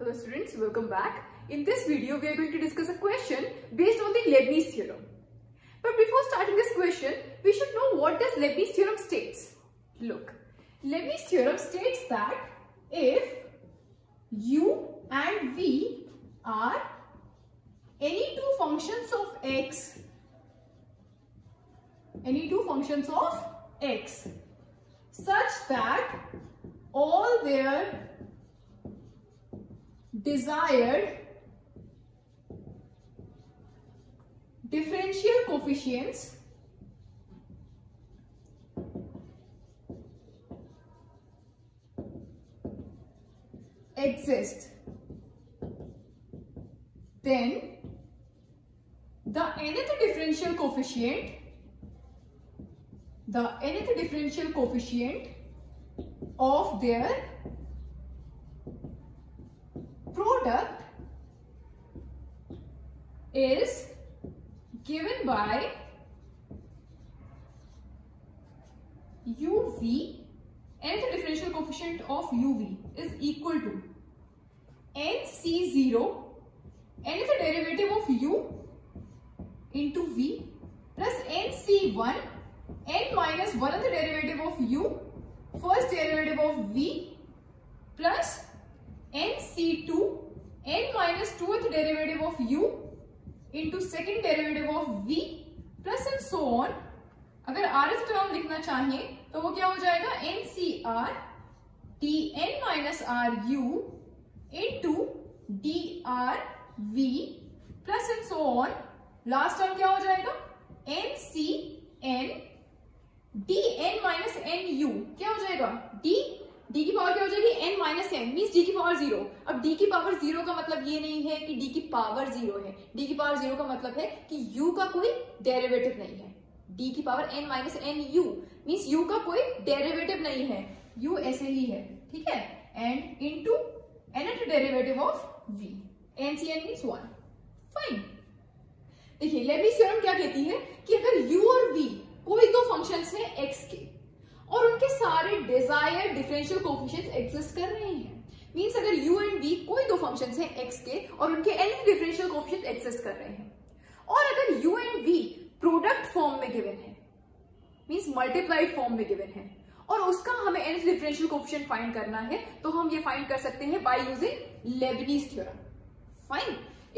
Hello students, welcome back. In this video, we are going to discuss a question based on the Leibniz theorem. But before starting this question, we should know what does Leibniz theorem states. Look, Leibniz theorem states that if u and v are any two functions of x, such that all their desired differential coefficients exist, then the nth differential coefficient of their product is given by uv, nth differential coefficient of uv is equal to nc0, nth derivative of u into v, plus nc1, n minus 1th derivative of u, first derivative of v, plus nc2, n minus 2th derivative of u into second derivative of v, plus and so on. अगर rth term लिखना चाहिए तो वो क्या हो जाएगा, ncr dn minus ru into drv plus and so on. Last term क्या हो जाएगा, ncn dn minus nu क्या हो जाएगा, d की पावर क्या हो जाएगी, n minus n means d की पावर 0. अब d की पावर 0 का मतलब ये नहीं है कि d की पावर 0 है. d की पावर 0 का मतलब है कि u का कोई डेरिवेटिव नहीं है. d की power n minus n u means u का कोई डेरिवेटिव नहीं है, u ऐसे ही है, ठीक है. And into nth derivative of v, ncn means 1. Fine. देखिए लेibniz थ्योरम क्या कहती है कि अगर u और v कोई दो फंक्शंस हैं x के और उनके सारे डिजायर्ड डिफरेंशियल कोएफिशिएंट्स एग्जिस्ट कर रहे हैं, मींस अगर u एंड v कोई दो फंक्शंस हैं x के और उनके nth डिफरेंशियल कोएफिशिएंट्स एग्जिस्ट कर रहे हैं, और अगर u and v product form में गिवन है, मींस मल्टीप्लाइड फॉर्म में गिवन है, और उसका हमें nth डिफरेंशियल कोएफिशिएंट फाइंड करना है, तो हम ये फाइंड कर सकते हैं by using Leibniz theorem. Fine.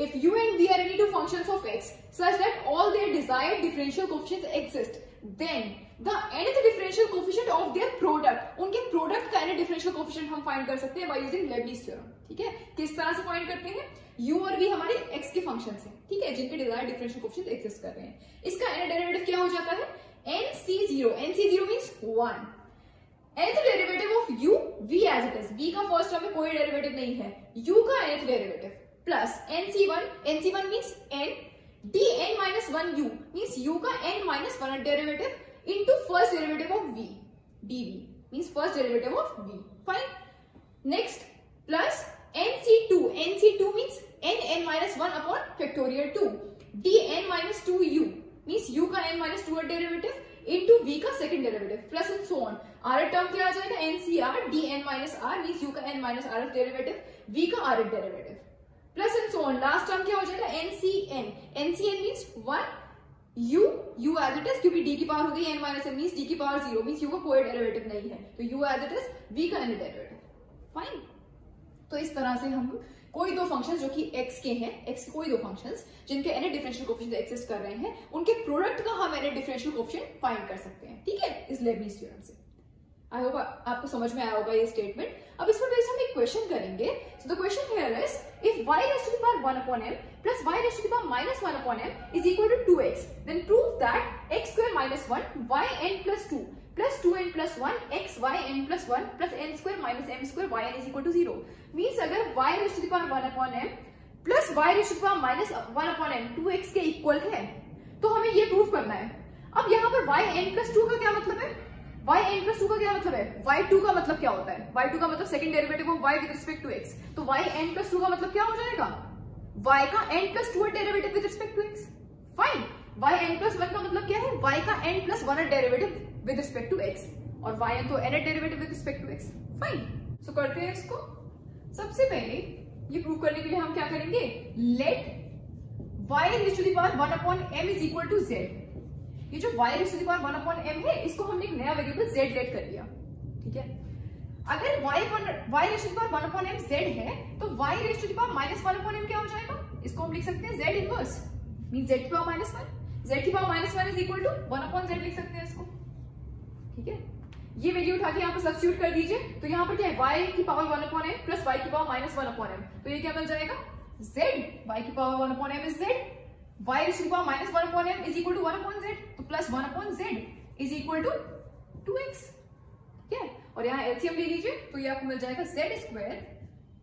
If u and v are any two functions of x such that all their desired differential coefficients exist, then the nth differential coefficient of their product, उनके product का nth differential coefficient हम find कर सकते हैं by using लेibniz theorem. ठीक है, किस तरह से फाइंड करते हैं, u और v हमारे x के फंक्शंस हैं, ठीक है, जिनके desired differential coefficients एग्जिस्ट कर रहे हैं. इसका nth डेरिवेटिव क्या हो जाता है, nc0 means 1. nth derivative of u v as it is, v का फर्स्ट टर्म में कोई डेरिवेटिव नहीं है, u का nth derivative plus nc1 means n, dn minus 1 u means u का n minus 1 derivative into first derivative of v, dv means first derivative of v. Fine. Next, plus nc2 means n minus 1 upon factorial 2, dn minus 2u means u का n minus 2 derivative into v का second derivative, plus and so on. r term क्या आ जाएगा, ncr dn minus r means u का n minus r derivative, v का r derivative, plus and so on. Last term क्या हो जाएगा, ncn means 1 u as it is, क्योंकि d की पावर हो गई n minus n means d की पावर 0 मींस u का कोई डेरिवेटिव नहीं है, तो u as it is, v का n डेरिवेटिव. फाइन. तो इस तरह से हम कोई दो फंक्शंस जो कि x के हैं, x के कोई दो फंक्शंस जिनके n डिफरेंशियल कोएफिशिएंट्स एग्जिस्ट कर रहे हैं, उनके प्रोडक्ट का हम n डिफरेंशियल कोएफिशिएंट फाइंड कर सकते हैं, ठीक है, इस लेibniz थ्योरम से. आई होप आपको समझ में आया होगा ये स्टेटमेंट. अब इस पर बेस्ड हम एक क्वेश्चन करेंगे. So the question here is, if y raised to the power 1 upon m plus y raised to the power minus 1 upon m is equal to 2x, then prove that x square minus 1 y n plus 2 plus 2n plus 1 x y n plus 1 plus n square minus m square y n is equal to 0. Means अगर y raised to the power 1 upon m plus y raised to the power minus 1 upon m 2x के equal है, तो हमें ये prove करना है. अब यहाँ पर y n plus 2 का क्या मतलब है, yn plus 2 का क्या मतलब है, y2 का मतलब क्या होता है, y2 का मतलब second derivative of y with respect to x, तो yn plus 2 का मतलब क्या हो जाएगा, y का n plus 2 derivative with respect to x. Fine. yn plus 1 का मतलब क्या है, y का n plus 1 derivative with respect to x, और yn तो n derivative with respect to x. Fine. So करते हैं इसको. सबसे पहले ये प्रूव करने के लिए हम क्या करेंगे, let y raise to the power 1 upon m is equal to z। ये जो y raise to the power 1 upon m है, इसको हमने एक नया वेरिएबल z लेट कर लिया, ठीक है। अगर y raise to the power 1 upon m z है, तो y raise to the power -1 upon m क्या हो जाएगा, इसको हम लिख सकते हैं z इनवर्स, मींस z की पावर -1, z की power -1 is equal to 1 upon z लिख सकते हैं इसको, ठीक है। ये वैल्यू उठा के यहाँ पर सब्स्टिट्यूट कर दीजिए, तो यहाँ पर क्या है, y की power 1 upon m plus y की पावर -1 अपॉन m, तो ये क्या मिल जाएगा, z, y की power 1 upon m is z, y raise to the power -1 upon m is equal to 1 upon z, तो plus 1 upon z is equal to 2x, ठीक है। और यहाँ एलसीएम ले लीजिए, तो ये आपको मिल जाएगा z square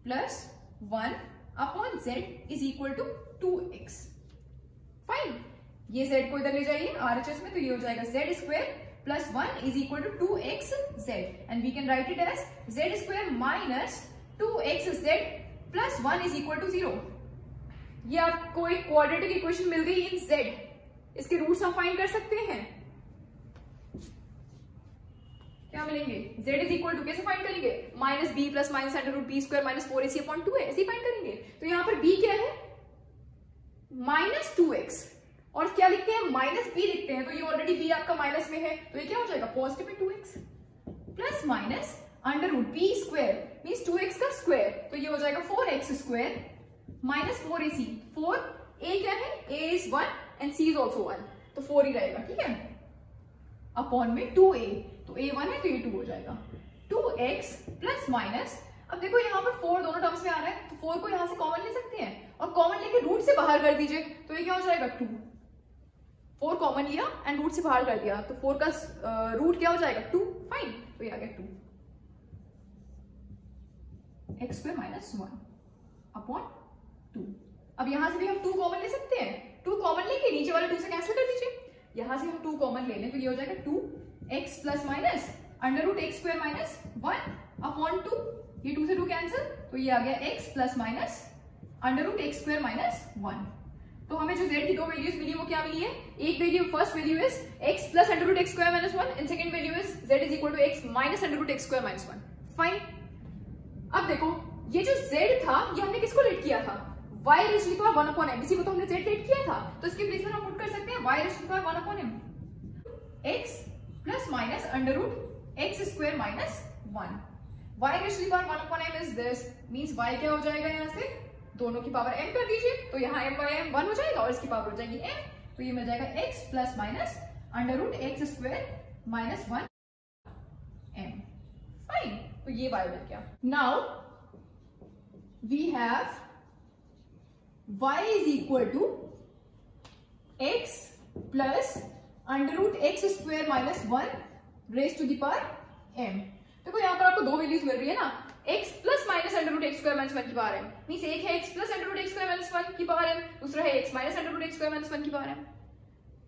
plus 1 upon z is equal to 2x। Fine, ये z को इधर ले जाइए RHS में, तो ये हो जाएगा z square plus 1 is equal to 2xz, and we can write it as z square minus 2xz plus 1 is equal to 0। ये आपको एक क्वाड्रेटिक इक्वेशन मिल गई इन z, इसके रूट्स हम फाइंड कर सकते हैं। क्या मिलेंगे, z इज इक्वल टू, कैसे फाइंड करेंगे, minus B plus minus under root B square minus 4ac upon 2a, ऐसे फाइंड करेंगे। तो यहाँ पर b क्या है, माइनस 2x, और क्या लिखते हैं, माइनस b लिखते हैं, तो ये ऑलरेडी b आपका माइनस में है, तो ये क्या हो जाएगा, पॉजिटिव में 2x plus minus under root B square means 2x का स्क्वायर, तो ये हो जाएगा 4x square minus 4ac, 4a क्या है, a is 1 and c is also 1, तो 4 ही रहेगा, ठीक है, अपॉन में 2a, तो a 1 है तो ये 2 हो जाएगा, 2x प्लस माइनस, अब देखो यहाँ पर 4 दोनों टर्म्स में आ रहा है, तो 4 को यहाँ से कॉमन ले सकते हैं, और कॉमन लेके रूट से बाहर कर दीजिए, तो ये क्या हो जाएगा 2, 4 कॉमन लिया एंड रूट से बाहर कर दिया, तो 4 का रूट क्या हो जाएगा 2, फाइन, तो ये आ गया 2 x स्क्वायर माइनस 1 अपॉन 2। अब यहां से भी हम 2 कॉमन ले सकते हैं, 2 कॉमन लेके नीचे वाले 2 से कैंसिल कर दीजिए, यहां से हम 2 कॉमन ले लें, तो ये हो जाएगा 2x plus minus under root x square minus 1 upon 2, ये 2 से 2 कैंसिल, तो ये आ गया x plus minus under root x square minus 1। तो हमें जो z की 2 वैल्यूज मिली वो क्या मिली है, एक value, first value is x plus under root x square minus 1 and second value is z is equal to x minus under root x square minus 1। Fine, अब देखो ये जो z था, ये हमने किसको लेट किया था, y raise to the power 1 upon m, इसी को तो हमने z लेट किया था, तो इसके प्लेस में हम पुट कर सकते हैं y raise to the power 1 upon m, x plus minus under root x square minus 1, y raise to the power 1 upon m is this, means y क्या हो जाएगा, यहाँ से दोनों की पावर m कर दीजिए, तो यहाँ m बाय m 1 हो जाएगा और इसकी पावर हो जाएगी m, तो ये मिल जाएगा x plus minus under root x square minus 1 m। Fine, तो ये y मिल गया। Now we have y is equal to x plus under root x square minus 1 raise to the power m। देखो यहाँ पर आपको 2 वैल्यूज मिल रही है ना, x plus minus under root x square minus 1 की पावर m, मींस एक है x plus under root x square minus 1 की पावर m, दूसरा है x minus under root x square minus 1 की पावर m,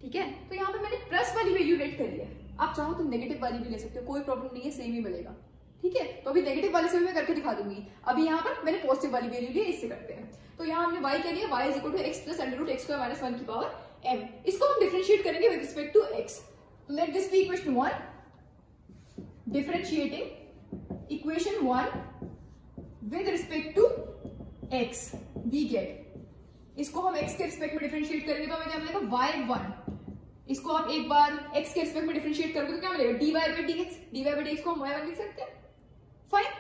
ठीक है। तो यहाँ पे मैंने प्लस वाली वैल्यू लेट कर ली है, आप चाहो तो नेगेटिव वाली भी ले सकते हो, कोई प्रॉब्लम नहीं है, सेम ही मिलेगा, ठीक है। तो अभी नेगेटिव वाले से भी मैं करके दिखा दूंगी, अभी यहाँ पर मैंने पॉजिटिव वाली वैल्यू ली, इससे करते हैं। तो यहाँ हमने y क्या लिया, y is equal to x plus under root x square minus 1 की पावर m, इसको हम डिफरेंशिएट करेंगे with respect to x, let this be equation 1, differentiating equation 1 with respect to x, we get, इसको हम x के respect में differentiate करेंगे तो हमें क्या मिलेगा, y1, इसको आप एक बार x के रिस्पेक्ट में डिफरेंशिएट करोगे तो क्या मिलेगा, dy बाई dx को हम y1 लिख सकते हैं, फाइन।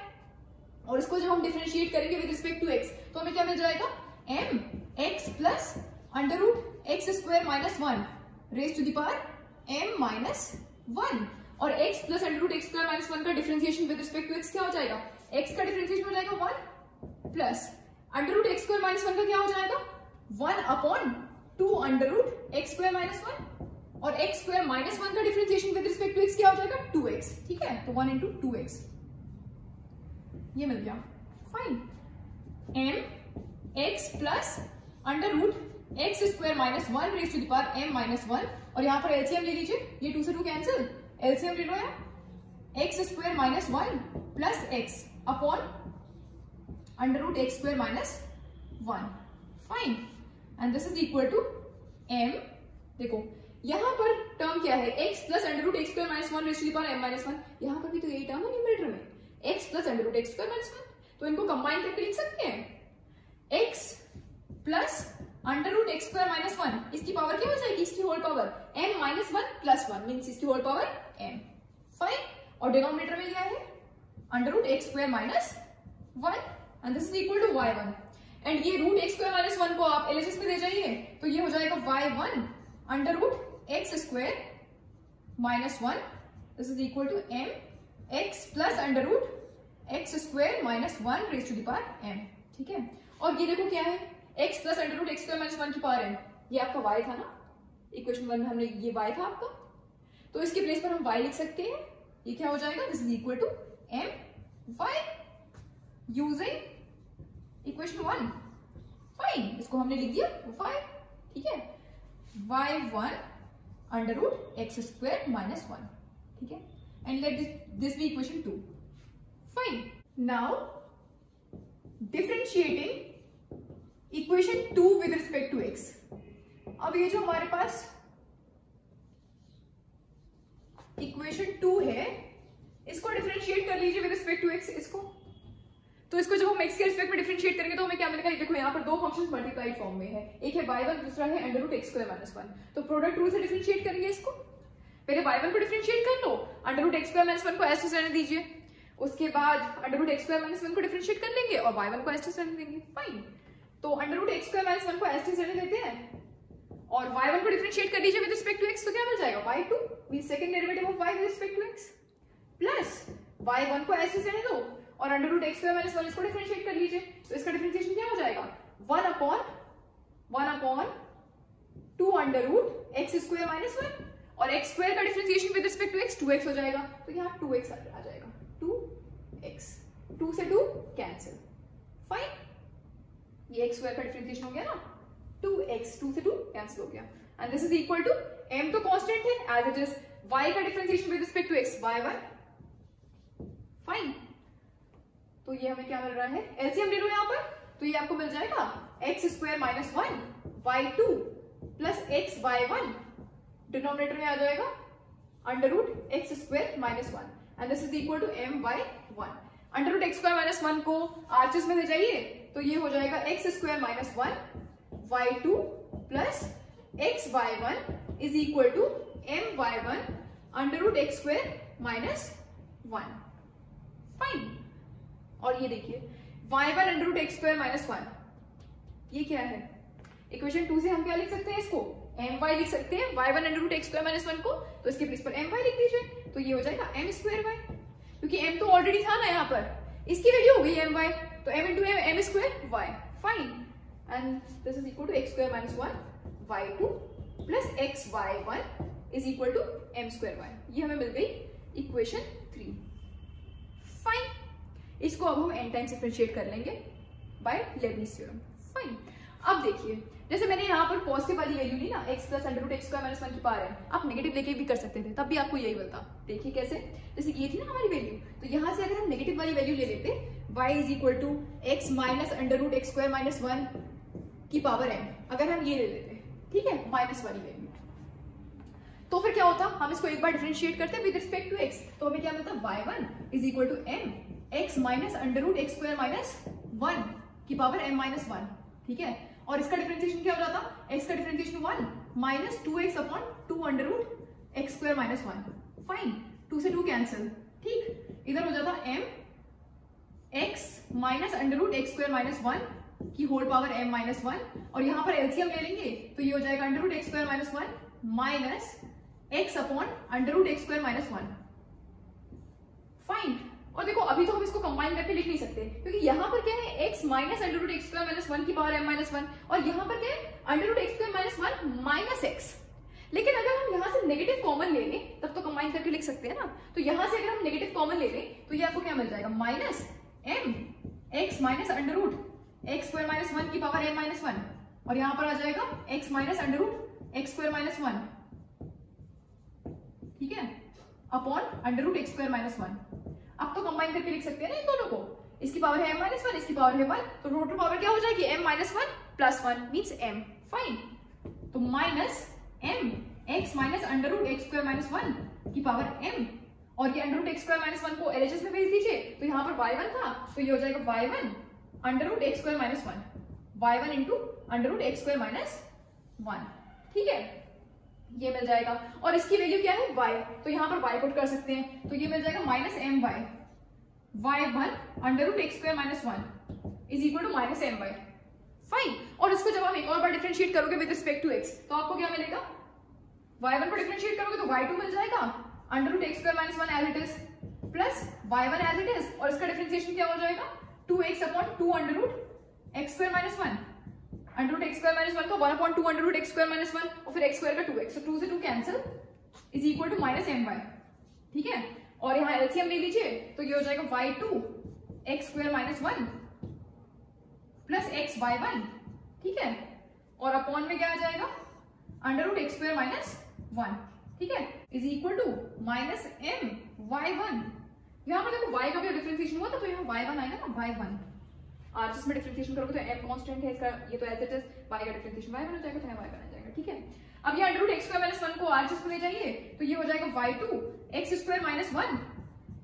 और इसको जब हम डिफरेंशिएट करेंगे विद रिस्पेक्ट टू x, तो हमें क्या मिल जाएगा, m x plus under root x square minus 1 raise to the power m minus 1, और x plus under root x square minus 1 का differentiation with respect to x क्या हो जाएगा, x का डिफरेंशिएशन हो जाएगा 1 plus under root x square minus 1 का क्या हो जाएगा, 1 upon 2 under root x square minus 1, और x स्क्वायर माइनस 1 का differentiation with respect to x क्या हो जाएगा, 2x, ठीक है, तो 1 इंटू 2x, ये मिल गया। Fine, m x plus under root x square minus 1 raise to the power m minus 1, और यहाँ पर एलसीएम ले लीजिए, ये 2 से 2 कैंसिल, एलसीएम ले लो यार, x square minus 1 plus x upon under root x square minus 1, fine, and this is equal to m, देखो यहाँ पर टर्म क्या है, x plus under root x square minus 1 raise to the power m minus 1, यहाँ पर भी तो यही टर्म है न्यूमरेटर में, x plus under root x square minus 1, तो इनको कंबाइन करके लिख सकते हैं, plus under root x square minus 1 इसकी पावर क्या हो जाएगी, इसकी whole power m minus 1 plus 1 means इसकी होल पावर m। फाइन, और डिनोमिनेटर में क्या है under root x square minus 1 and this is equal to y1 एंड ये रूट एक्स स्क्वायर माइनस 1 को आप एलएचएस में दे जाइए तो ये हो जाएगा y1 under root x square minus 1 this is equal to m x plus under root x square minus 1 raise to the power m। ठीक है, और ये देखो क्या है x plus under root x square minus 1 की पावर m, ये आपका y था ना, इक्वेशन 1 में हमने ये y था आपका, तो इसके प्लेस पर हम y लिख सकते हैं, ये क्या हो जाएगा this is equal to m y using equation 1। Fine, इसको हमने लिख दिया y। ठीक है, y1 under root x square minus 1। ठीक है, and let this be equation 2। Fine, now differentiating equation 2 with respect to x। अब ये जो हमारे पास इक्वेशन 2 है इसको डिफरेंशिएट कर लीजिए विद रिस्पेक्ट टू x। इसको तो इसको जब हम x के रिस्पेक्ट में डिफरेंशिएट करेंगे तो हमें क्या मिलेगा, देखो यहाँ पर दो फंक्शंस मल्टीप्लाइड फॉर्म में है, एक है y1 दूसरा है under root x square minus 1। तो प्रोडक्ट रूल से डिफरेंशिएट करेंगे इसको, पहले y1 को डिफरेंशिएट कर लो, under root x square minus 1 को एस रहने दीजिए, उसके बाद under root x square minus 1 को डिफरेंशिएट कर लेंगे और y1 को एस रहने देंगे। फाइन, तो under root x square minus 1 को एस रहने देते हैं और y1 को डिफरेंशिएट कर दीजिए विद रिस्पेक्ट टू x, तो क्या मिल जाएगा y2 means second derivative of y with respect to x plus y1 को ऐसे रहने दो और under root x square minus 1 इसको डिफरेंशिएट कर लीजिए, तो इसका डिफरेंशिएशन क्या हो जाएगा 1 upon 2 under root x square minus 1 और एक्स स्क्वायर का differentiation with respect to x 2x हो जाएगा, तो यहाँ 2x आ जाएगा, 2x 2 से 2 कैंसिल। फाइन, ये एक्स स्क्वायर का डिफरेंशिएशन हो गया ना, 2x 2 से 2 कैंसिल हो गया and this is equal to m तो कांस्टेंट है एज इट इज, y का differentiation with respect to x y1। Fine, तो ये हमें क्या मिल रहा है, एलसीएम ले लो यहाँ पर, तो ये आपको मिल जाएगा x square minus 1 y2 plus x y1 denominator में आ जाएगा under root x square minus 1 and this is equal to m by 1। Under root x square minus 1 को आर्चेस में ले जाइए तो ये हो जाएगा x square minus 1 y2 plus x y1 is equal to m y1 under root x square minus 1। Fine, और ये देखिए y1 under root x square minus 1 ये क्या है, इक्वेशन 2 से हम क्या लिख सकते हैं, इसको my लिख सकते हैं, y1 under root x square minus 1 को, तो इसके प्लेस पर my लिख दीजिए, तो ये हो जाएगा m स्क्वायर y, क्योंकि m तो ऑलरेडी था ना यहाँ पर, इसकी वैल्यू हो गई my, तो m into m square y। Fine, and this is equal to x square minus 1 y2 plus x y1 is equal to m square y। ये हमें मिल गई इक्वेशन 3। फाइन, इसको अब हम n टाइम्स डिफरेंशिएट कर लेंगे बाय लेबनिज थ्योरम। फाइन, अब देखिए जैसे मैंने यहाँ पर पॉजिटिव वाली वैल्यू ली ना x plus under root x square minus 1 की पावर है, आप नेगेटिव लेके भी कर सकते थे, तब भी आपको यही मिलता। देखिए कैसे, जैसे ये थी ना हमारी वैल्यू, तो यहाँ से अगर हम नेगेटिव वाली वैल्यू ले लेते y is equal to x minus under root x square minus 1 की पावर m, अगर हम ये ले लेते, ठीक है, माइनस वाली वैल्यू, तो फिर क्या होता, हम इसको एक बार डिफरेंशिएट करते विद रिस्पेक्ट टू x, तो हमें क्या मिलता y1 is equal to m x minus under root x square minus 1 की पावर m माइनस 1। ठीक है, और इसका डिफरेंशिएशन क्या हो जाता, x का differentiation 1 minus 2x upon 2 under root x square minus 1। Fine, 2 से 2 कैंसिल। ठीक, इधर हो जाता m x minus under root x square minus 1 की होल पावर m माइनस 1, और यहाँ पर एलसीएम ले लेंगे तो ये हो जाएगा under root x square minus 1 minus x upon under root x square minus 1। Fine, और देखो अभी तो हम इसको कंबाइन करके लिख नहीं सकते, क्योंकि यहाँ पर क्या है x minus under root x square minus 1 की पावर m माइनस 1, और यहाँ पर क्या है under root x square minus 1 minus x। लेकिन अगर हम यहाँ से नेगेटिव कॉमन ले लें तब तो कंबाइन करके लिख सकते हैं ना, तो यहाँ से अगर हम नेगेटिव कॉमन ले लें तो ये आपको क्या मिल जाएगा, minus m x minus under root x square minus 1 की पावर m माइनस 1, और यहाँ पर आ जाएगा x minus under root x square minus 1, ठीक है, upon under root x square minus 1। अब तो कंबाइन करके लिख सकते हैं ना इन दोनों को, इसकी पावर है m माइनस 1, इसकी पावर है 1, तो टोटल पावर क्या हो जाएगी m minus 1 plus 1 means m। Fine, तो minus m x minus under root x square minus 1 की पावर m, और ये under root x square minus 1 को एलएचएस में भेज दीजिए, तो यहाँ पर y1 था तो ये हो जाएगा y1 under root x square minus 1। y1 into under root x square minus 1, ठीक है, ये मिल जाएगा। और इसकी वैल्यू क्या है y, तो यहाँ पर y पुट कर सकते हैं, तो ये मिल जाएगा minus M Y y1 under root x square minus 1 is equal to minus M Y. Fine. और इसको जब आप एक और बार डिफरेंशिएट करोगे विद रिस्पेक्ट टू x, तो आपको क्या मिलेगा, y1 को डिफरेंशिएट करोगे तो y2 मिल जाएगा under root x square minus 1 as it is plus y1 as it is, और इसका डिफरेंशिएशन क्या हो जाएगा 2x upon 2 under root x square minus 1, under root x square minus 1 का 1 upon 2 under root x square minus 1 और फिर x square का 2x, तो 2 से 2 cancel is equal to minus M y, ठीक है। और यहाँ एलसीएम ले लीजिए तो ये हो जाएगा y2 x square minus 1 plus x y1, ठीक है, और अपॉन में क्या आ जाएगा under root x square minus 1, ठीक है, is equal to minus m y1। यहाँ पर देखो y का भी डिफरेंशिएशन हुआ था तो यहाँ y1 आएगा ना, y1 आरएचएस में डिफरेंशिएशन करोगे तो m कांस्टेंट है इसका, ये तो एज इट इज, y का डिफरेंशिएशन y1 हो जाएगा तो यहाँ y1 आ जाएगा, ठीक है। अब ये under root x square minus 1 को आरएचएस में ले जाइए तो ये हो जाएगा y2 x square minus 1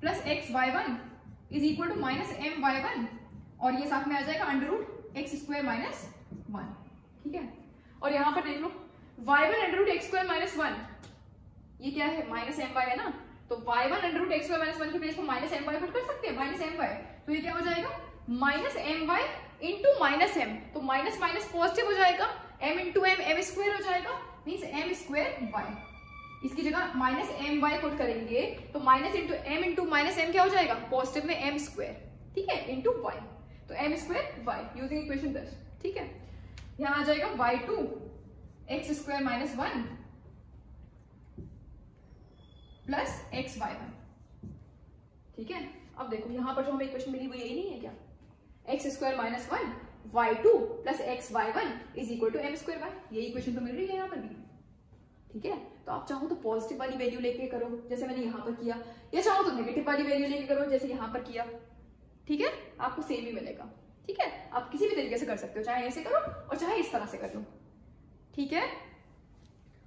plus x y1 is equal to minus m y1, और ये साथ में आ जाएगा under root x square minus 1, ठीक है। और यहाँ पर देख लो y1 under root x square minus 1, ये क्या है माइनस एम वाई है ना, तो y1 under root x square minus 1 के प्लेस पर माइनस एम वाई पुट कर सकते हैं, माइनस एम वाई, तो ये क्या हो जाएगा minus M y into minus m, तो माइनस माइनस पॉजिटिव हो जाएगा, m into m m square हो जाएगा, मीन्स एम स्क्वायर वाई। इसकी जगह माइनस एम वाई पुट करेंगे तो माइनस इंटू माइनस एम क्या हो जाएगा पॉजिटिव में एम स्क्वायर, ठीक है, इंटू वाई, तो m square y using equation 10, ठीक है। यहाँ आ जाएगा y2 x square minus 1 plus x y1, ठीक है। अब देखो यहाँ पर जो हमें इक्वेशन मिली वो यही नहीं है क्या, x square minus 1 y2 plus x y1 is equal to m square y, यही इक्वेशन तो मिल रही है यहाँ पर भी, ठीक है। तो आप चाहो तो पॉजिटिव वाली वैल्यू लेके करो जैसे मैंने यहाँ पर किया, या चाहो तो नेगेटिव वाली वैल्यू लेके करो जैसे यहाँ पर किया, ठीक है, आपको सेम ही मिलेगा, ठीक है। आप किसी भी तरीके से कर सकते हो, चाहे ऐसे करो और चाहे इस तरह से कर लो, ठीक है।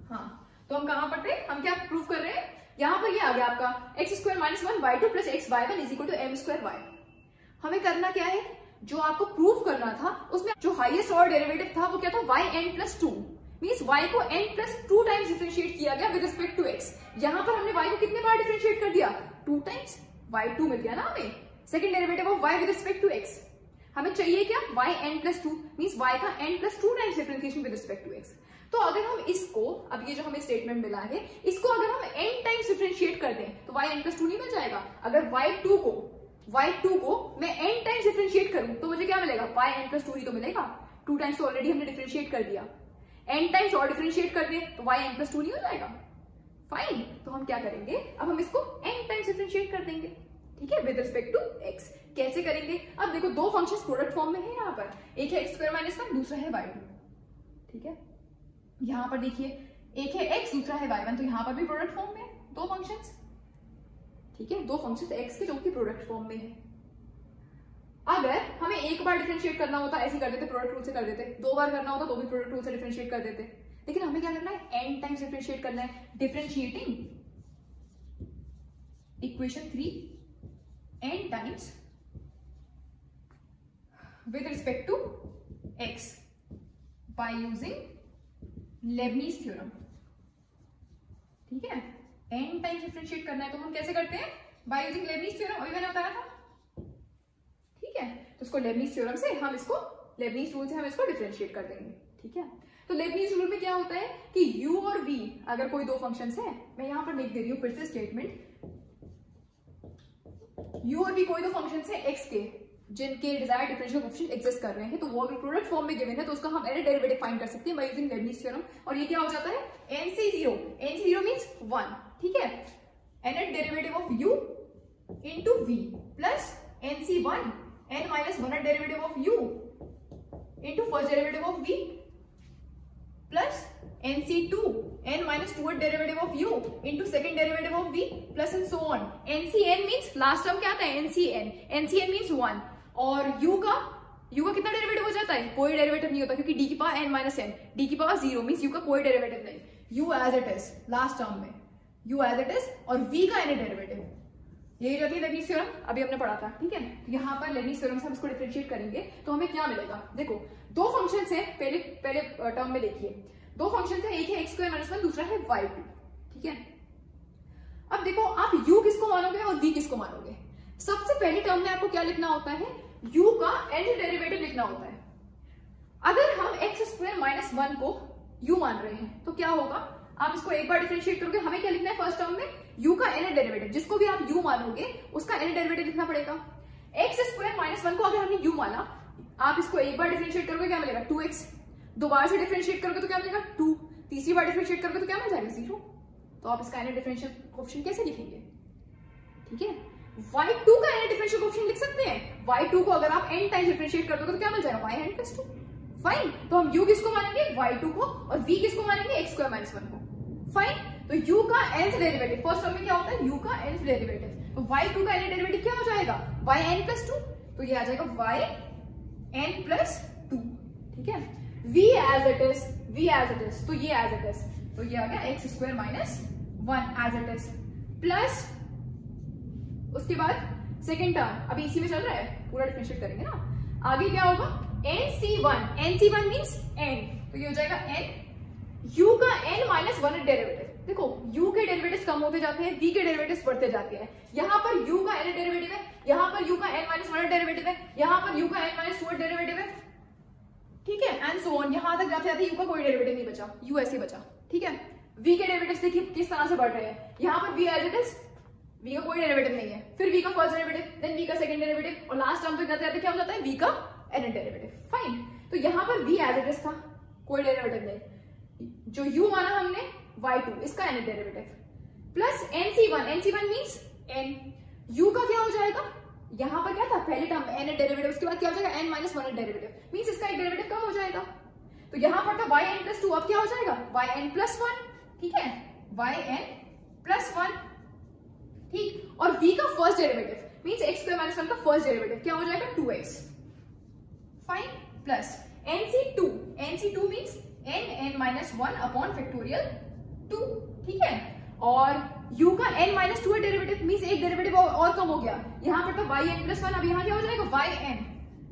हाँ, तो हम कहाँ पर थे, हम क्या प्रूव कर रहे हैं, यहाँ पर ये आ गया आपका x square minus 1 y2 plus x y1 is equal to m square y. हमें करना क्या है, जो आपको प्रूव करना था उसमें जो हाईएस्ट ऑर्डर डेरिवेटिव था वो क्या था yn प्लस 2, मींस y को n प्लस 2 टाइम्स डिफरेंशिएट किया गया विद रिस्पेक्ट टू x। यहाँ पर हमने y को कितने बार डिफरेंशिएट कर दिया, 2 टाइम्स, y2 मिल गया ना हमें, second derivative of y with respect to x। हमें चाहिए क्या, yn प्लस 2, मींस y का n plus 2 times differentiation with respect to x। तो अगर हम इसको, अब ये जो हमें स्टेटमेंट मिला है, इसको अगर हम n टाइम्स डिफरेंशिएट कर दें तो yn प्लस 2 नहीं मिल जाएगा। अगर y2 को मैं n टाइम्स डिफरेंशिएट करूं तो मुझे क्या मिलेगा, yn प्लस 2 ही तो मिलेगा, 2 टाइम्स तो ऑलरेडी हमने डिफरेंशिएट कर दिया, n टाइम्स और डिफरेंशिएट कर दें तो yn प्लस 2 नहीं हो जाएगा। फाइन, तो हम क्या करेंगे, अब हम इसको n टाइम्स डिफरेंशिएट कर देंगे, ठीक है, विद रिस्पेक्ट टू x। कैसे करेंगे, अब देखो दो फंक्शंस प्रोडक्ट फॉर्म में है यहाँ पर, एक है एक्स स्क्वायर माइनस 1, दूसरा है y2, ठीक है। यहाँ पर देखिए एक है x, दूसरा है y1, तो यहाँ पर भी प्रोडक्ट फॉर्म में है दो फंक्शंस, ठीक है, दो फंक्शंस x के जो कि प्रोडक्ट फॉर्म में है। अगर हमें एक बार डिफरेंशिएट करना होता ऐसे कर देते, प्रोडक्ट रूल से कर देते, दो बार करना होता तो भी प्रोडक्ट रूल से डिफरेंशिएट कर देते, लेकिन हमें क्या करना है, n टाइम्स डिफरेंशिएट करना है, differentiating equation 3 n times with respect to x by using Leibniz theorem, ठीक है। n टाइम्स डिफरेंशिएट करना है तो हम कैसे करते हैं, by using Leibniz theorem, अभी मैंने बताया था, ठीक है। तो इसको Leibniz theorem से हम इसको, Leibniz रूल से हम इसको डिफरेंशिएट कर देंगे, ठीक है। तो Leibniz रूल में क्या होता है कि u और v अगर कोई दो फंक्शंस है, मैं यहां पर लिख दे रही हूं फिर से स्टेटमेंट, u और v कोई दो फंक्शंस है x के जिनके डिजायर्ड डिफरेंशियल कोएफिशिएंट एग्जिस्ट कर रहे हैं, तो वो अगर प्रोडक्ट फॉर्म में गिवन है तो उसका हम एरर डेरिवेटिव फाइंड कर सकते हैं बाय यूजिंग लेबनीज थ्योरम, और ये क्या हो जाता है nc0 मींस 1, ठीक है, error derivative of u into v plus nc1 n minus 1 derivative of u into first derivative of v plus nc2 n minus 2 derivative of u into second derivative of v plus and so on. ncn means last term क्या आता है, ncn means 1, और u का कितना derivative हो जाता है, कोई डेरिवेटिव नहीं होता क्योंकि d की power n minus n, d की पावर 0 मींस u का कोई डेरिवेटिव नहीं, u as it is last term में, u एज इट इज, और v का एनी डेरिवेटिव, यही रहती है लेबनीज़ थ्योरम, अभी हमने पढ़ा था, ठीक है। यहाँ पर लेबनीज़ थ्योरम से हम इसको डिफरेंशिएट करेंगे तो हमें क्या मिलेगा, देखो दो फंक्शंस हैं, पहले टर्म में देखिए, दो फंक्शंस हैं, एक है x² - 1, दूसरा है y2, ठीक है। अब देखो आप u किसको मानोगे और v किसको मानोगे। सबसे पहले टर्म में आपको क्या लिखना होता है, u का nth डेरिवेटिव लिखना होता है। अगर हम x² - 1 को u मान रहे हैं तो क्या होगा, आप इसको एक बार डिफरेंशिएट करोगे, हमें क्या लिखना है फर्स्ट टर्म में, u का nth डेरिवेटिव, जिसको भी आप u मानोगे उसका nth डेरिवेटिव लिखना पड़ेगा। x² - 1 को अगर हमने u माना, आप इसको एक बार डिफरेंशिएट करोगे क्या मिलेगा 2x, दोबारा से डिफरेंशिएट करोगे तो क्या मिलेगा 2, तीसरी बार डिफरेंशिएट करोगे तो क्या मिल जाएगा 0। तो आप इसका nth डिफरेंशियल कोएफिशिएंट कैसे लिखेंगे, ठीक है। y2 का nth डिफरेंशियल कोएफिशिएंट लिख सकते हैं, y2 को अगर आप n टाइम्स डिफरेंशिएट कर दोगे तो क्या मिल जाएगा yn + 2, फाइन। तो हम u किसको मानेंगे, y2 को, और v किसको मानेंगे, x² - 1 को, फाइन। तो u का nth डेरिवेटिव, फर्स्ट टर्म में क्या होता है u का nth डेरिवेटिव, तो y2 का nth डेरिवेटिव क्या हो जाएगा yn + 2, तो ये आ जाएगा yn + 2, ठीक है। v as it is, तो ये as it is, तो ये आ गया x² - 1 as it is, plus उसके बाद सेकेंड टर्म अभी इसी में चल रहा है, पूरा डिफरेंशिएट करेंगे ना, आगे क्या होगा nc1 मींस n, तो ये हो जाएगा n, u का n - 1 डेरिवेटिव, देखो u के डेरिवेटिव्स कम होते जाते हैं, v के डेरिवेटिव्स बढ़ते जाते हैं, यहाँ पर u का n डेरिवेटिव है, यहाँ पर u का n - 1 डेरिवेटिव है, यहाँ पर u का n - 2 डेरिवेटिव है, ठीक है, एंड सो ऑन। यहां तक जाते जाते u का कोई डेरिवेटिव नहीं बचा, u ऐसे बचा, ठीक है। v के डेरिवेटिव्स देखिए किस तरह से बढ़ रहे हैं, यहाँ पर v as it is, v का कोई डेरिवेटिव नहीं है, फिर v का फर्स्ट डेरिवेटिव, देन v का सेकंड डेरिवेटिव, और लास्ट टर्म तक जाते जाते क्या हो जाता है v का nth डेरिवेटिव, फाइन। तो यहाँ पर v एज इट इज था, कोई डेरिवेटिव नहीं, जो u माना हमने y2, इसका nth derivative, plus nc1 means n, u का क्या हो जाएगा, यहाँ पर क्या था पहले टर्म में nth डेरिवेटिव, उसके बाद क्या हो जाएगा n - 1 डेरिवेटिव, मींस इसका एक डेरिवेटिव कम हो जाएगा, तो यहाँ पर था yn + 2, अब क्या हो जाएगा yn + 1, ठीक है, yn + 1, ठीक। और v का फर्स्ट डेरिवेटिव मींस x² - 1 का फर्स्ट डेरिवेटिव क्या हो जाएगा 2x, fine, plus nc2 means n 1 upon factorial 2, ठीक है। और u का n - 2 डेरिवेटिव मींस एक डेरिवेटिव और कम हो गया, यहाँ पर तो yn + 1, अब यहाँ क्या हो जाएगा yn,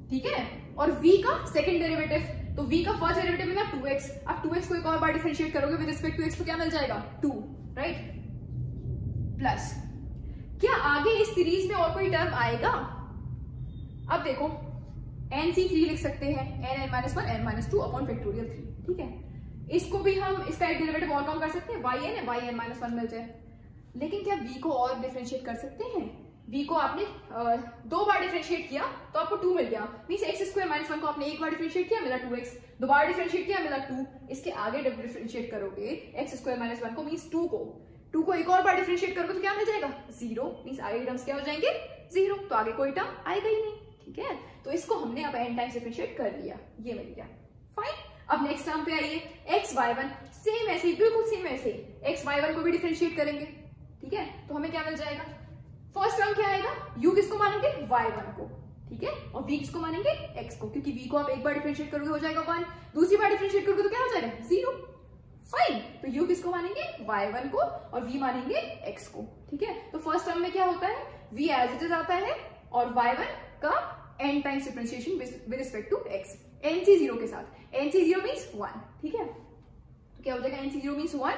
ठीक है। और v का सेकंड डेरिवेटिव, तो v का फर्स्ट डेरिवेटिव मिला 2x, अब 2x को एक और बार डिफरेंशिएट करोगे विद रिस्पेक्ट टू x तो क्या मिल जाएगा 2, राइट, प्लस क्या आगे इस सीरीज में और कोई टर्म आएगा, अब देखो nc3 लिख सकते हैं, n - 1 n - 2 अपॉन फैक्टोरियल 3, ठीक है। इसको भी हम इसका एक डेरिवेटिव और कम कर सकते हैं, yn - 1 मिल जाए, लेकिन क्या v को और डिफरेंशिएट कर सकते हैं, v को आपने दो बार डिफरेंशिएट किया तो आपको 2 मिल गया, मींस x² - 1 को आपने एक बार डिफरेंशिएट किया मिला 2x, दोबारा डिफरेंशिएट किया मिला 2, इसके आगे डिफरेंशिएट करोगे x² - 1 को मींस 2 को एक और बार डिफरेंशिएट करोगे तो क्या मिल जाएगा 0, मींस आगे के टर्म्स क्या हो जाएंगे 0, तो आगे कोई टर्म आएगा ही नहीं, ठीक है। तो इसको हमने अब n टाइम्स डिफरेंशिएट कर लिया, ये मिल गया, फाइन। अब नेक्स्ट टर्म पे आइए, xy1 सेम ऐसे ही, बिल्कुल सेम ऐसे ही xy1 को भी डिफरेंशिएट करेंगे, ठीक है। तो हमें क्या मिल जाएगा, फर्स्ट टर्म क्या आएगा, u किसको मानेंगे y1 को, ठीक है, और v किसको मानेंगे x को, क्योंकि v को आप एक बार डिफरेंशिएट करोगे हो जाएगा 1, दूसरी बार डिफरेंशिएट करोगे तो क्या हो जाएगा 0, फाइन। तो u किसको मानेंगे y1 को और v मानेंगे x को, ठीक है। तो फर्स्ट टर्म में क्या होता है, v एज इट इज आता है और y1 का n times differentiation with respect to x, nc0 के साथ, nc0 मींस 1, ठीक है। तो क्या हो जाएगा nc0 मींस 1,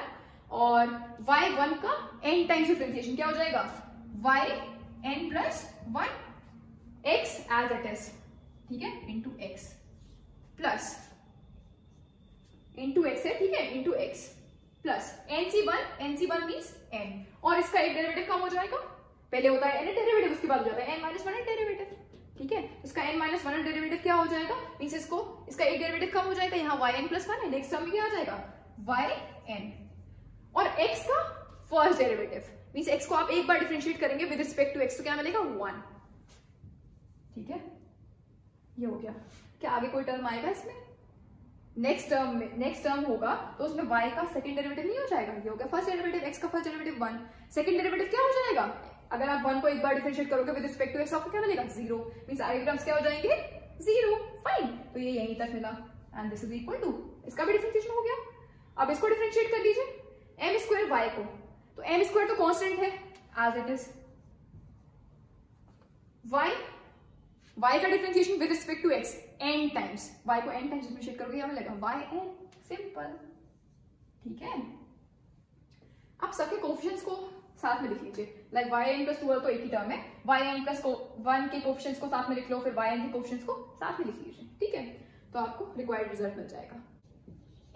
और y1 का n टाइम्स डिफरेंशिएशन क्या हो जाएगा yn + 1 x as it is, ठीक है, into x plus into x है, ठीक है, into x plus nc1 means n, और इसका एक डेरिवेटिव कम हो जाएगा, पहले होता है n डेरिवेटिव, उसके बाद हो जाता है n - 1 डेरिवेटिव, ठीक है। इसका n - 1 डेरिवेटिव क्या हो जाएगा, मींस इसका एक डेरिवेटिव कम हो जाएगा, यहाँ yn + 1 है, नेक्स्ट टर्म में क्या आ जाएगा yn, और x का फर्स्ट डेरिवेटिव मींस x को आप एक बार डिफरेंशिएट करेंगे विद रिस्पेक्ट टू x तो क्या मिलेगा 1, ठीक है, ये हो गया। क्या आगे कोई टर्म आएगा इसमें, नेक्स्ट टर्म होगा तो उसमें y का सेकंड डेरिवेटिव नहीं हो जाएगा, ये हो गया फर्स्ट डेरिवेटिव, x का फर्स्ट डेरिवेटिव 1, सेकंड डेरिवेटिव क्या हो जाएगा, अगर आप 1 को एक बार डिफरेंशिएट करोगे विद रिस्पेक्ट टू x आपको क्या मिलेगा 0, मींस आगे टर्म्स क्या हो जाएंगे 0, फाइन। तो ये यहीं तक मिला and this is equal to, इसका भी डिफरेंशिएशन हो गया। अब इसको डिफरेंशिएट कर दीजिए m² y को, तो m² तो कांस्टेंट है एज इट इज, y का differentiation with respect to x n times, y को n टाइम्स डिफरेंशिएट करोगे हमें लगा yn, सिंपल, ठीक है। अब सबके कोफिशिएंट्स को साथ में लिख लीजिए, लाइक yn प्लस 2 तो एक ही टर्म है, yn प्लस 1 के कोफिशिएंट्स को साथ में लिख लो, फिर yn के कोफिशिएंट्स को साथ में लिख लीजिए, ठीक है। तो आपको रिक्वायर्ड रिजल्ट मिल जाएगा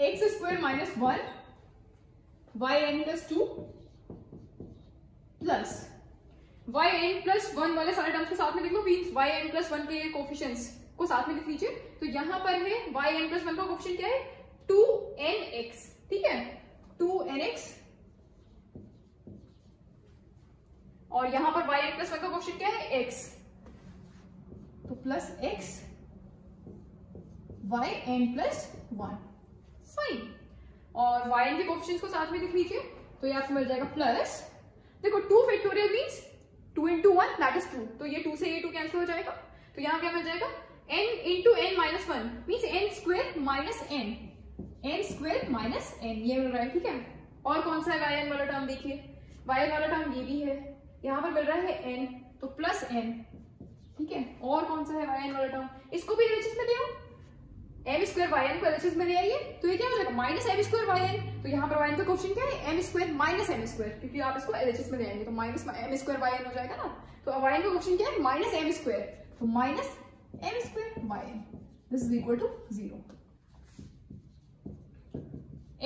x square minus 1 yn plus 2 plus yn plus 1 वाले सारे टर्म्स को साथ में लिख लो, मींस yn प्लस 1 के कोफिशिएंट्स को साथ में लिख लीजिए। तो यहां पर है yn प्लस 1 का कोफिशिएंट क्या है 2nx, ठीक है, 2nx, और यहां पर yn प्लस 1 का कोफिशिएंट क्या है x, तो plus x yn plus 1, fine. और yn के कोफिशिएंट्स को साथ में लिख लीजिए, तो ये आपको मिल जाएगा प्लस, देखो 2 factorial means 2 into 1 that is 2, तो ये 2 से ये 2 कैंसिल हो जाएगा, तो यहाँ क्या मिल जाएगा n into n minus 1 means n square minus n square minus n, ये मिल रहा है, ठीक है। और कौन सा है yn वाला टर्म, देखिए yn वाला टर्म ये भी है, यहाँ पर मिल रहा है n, तो प्लस n, ठीक है। और कौन सा है yn वाला टर्म, इसको भी एलएचएस में ले आओ, m स्क्वायर yn को एलएचएस में ले आइए, तो ये क्या हो जाएगा माइनस m स्क्वायर yn, तो यहाँ पर yn का कोफिशिएंट क्या है m square minus m square, क्योंकि आप इसको एलएचएस में ले आएंगे तो माइनस m स्क्वायर yn हो जाएगा ना, तो yn का कोफिशिएंट क्या है माइनस m स्क्वायर, तो minus m square yn, this is equal to 0।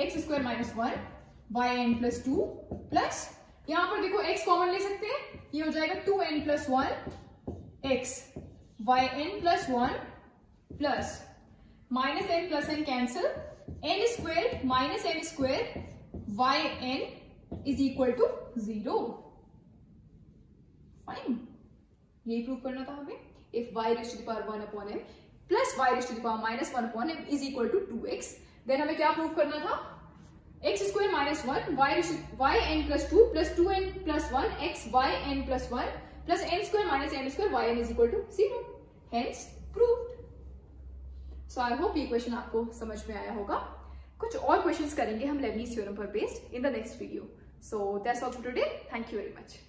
x square minus 1 yn plus 2 plus, यहाँ पर देखो x कॉमन ले सकते हैं, ये हो जाएगा 2n plus 1 x yn plus 1 plus minus n plus n cancel, n square minus m square yn is equal to 0, fine. यही प्रूव करना था हमें, if y raise to the power 1 upon m plus y raise to the power minus 1 upon m is equal to 2x, then हमें क्या prove करना था, x square minus 1 yn plus 2 plus 2n plus 1 x yn plus 1 plus n square minus m square yn is equal to 0, hence proved. So I hope ये question आपको समझ में आया होगा। कुछ और क्वेश्चंस करेंगे हम लेबनीज़ थ्योरम पर based in the next video. So that's all for today, thank you very much.